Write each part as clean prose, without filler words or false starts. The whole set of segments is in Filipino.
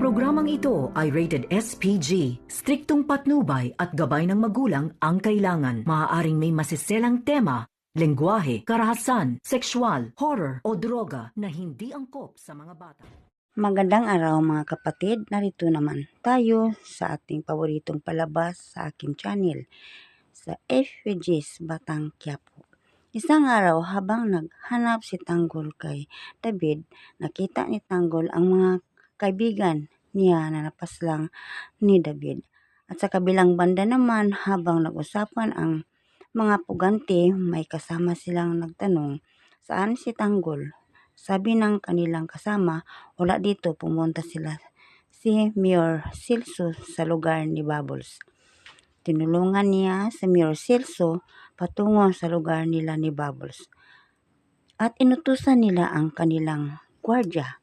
programang ito ay rated SPG. Striktong patnubay at gabay ng magulang ang kailangan. Maaaring may masiselang tema, lengguwahe, karahasan, sexual, horror o droga na hindi angkop sa mga bata. Magandang araw mga kapatid, narito naman tayo sa ating paboritong palabas sa aking channel, sa FPG's Batang Quiapo. Isang araw habang naghanap si Tanggol kay David, nakita ni Tanggol ang mga kaibigan niya na napaslang ni David. At sa kabilang banda naman, habang nag-usapan ang mga pugante, may kasama silang nagtanong, saan si Tanggol? Sabi ng kanilang kasama, wala dito, pumunta sila si Mayor Silso sa lugar ni Bubbles. Tinulungan niya si Mayor Silso patungo sa lugar nila ni Bubbles. At inutusan nila ang kanilang gwardya.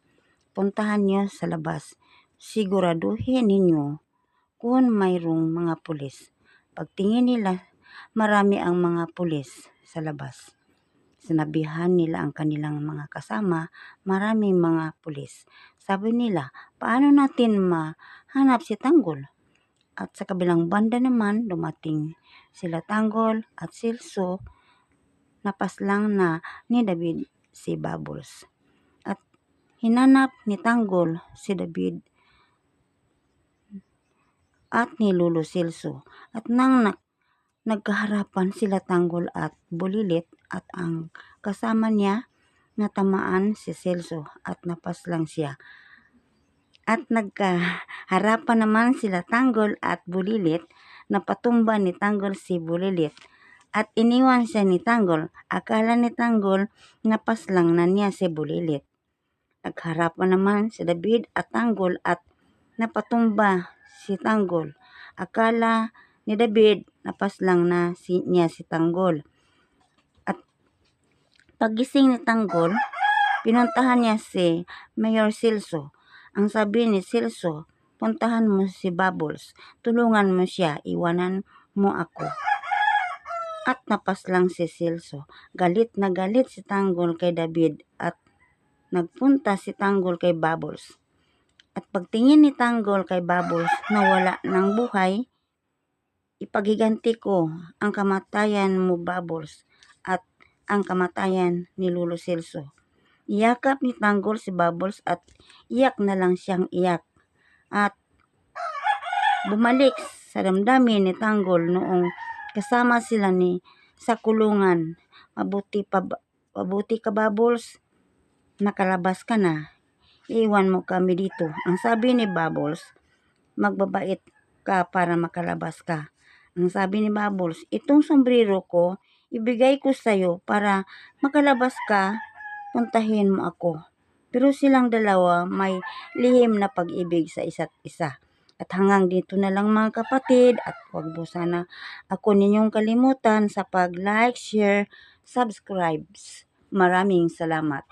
Puntahan niyo sa labas. Siguraduhin ninyo kung mayroong mga pulis. Pagtingin nila, marami ang mga pulis sa labas. Sinabihan nila ang kanilang mga kasama, maraming mga pulis. Sabi nila, paano natin mahanap si Tanggol? At sa kabilang banda naman, dumating sila Tanggol at Silso, napaslang na ni David si Bubbles. At hinanap ni Tanggol si David at ni Lolo Silso. At nang nagkaharapan sila Tanggol at Bulilit at ang kasama niya, natamaan si Silso at napaslang siya. At nagkaharapan naman sila Tanggol at Bulilit, napatumba ni Tanggol si Bulilit at iniwan siya ni Tanggol. Akala ni Tanggol napaslang na niya si Bulilit. Nagharapan naman si David at Tanggol at napatumba si Tanggol. Akala ni David napaslang na niya si Tanggol. At pagising ni Tanggol, pinuntahan niya si Mayor Silso. Ang sabi ni Silso, puntahan mo si Bubbles, tulungan mo siya, iwanan mo ako. At napaslang si Silso. Galit na galit si Tanggol kay David at nagpunta si Tanggol kay Bubbles. At pagtingin ni Tanggol kay Bubbles na wala ng buhay, ipaghiganti ko ang kamatayan mo, Bubbles, at ang kamatayan ni Lolo Silso. Iyakap ni Tanggol si Bubbles at iyak na lang siyang iyak. At bumalik sa damdamin ni Tanggol noong kasama sila ni sa kulungan. Mabuti ka, Bubbles, nakalabas ka na. Iwan mo kami dito. Ang sabi ni Bubbles, magbabait ka para makalabas ka. Ang sabi ni Bubbles, itong sombrero ko, ibigay ko sa'yo para makalabas ka, puntahin mo ako. Pero silang dalawa may lihim na pag-ibig sa isa't isa. At hanggang dito na lang mga kapatid, at huwag mo sana ako ninyong kalimutan sa pag-like, share, subscribe. Maraming salamat.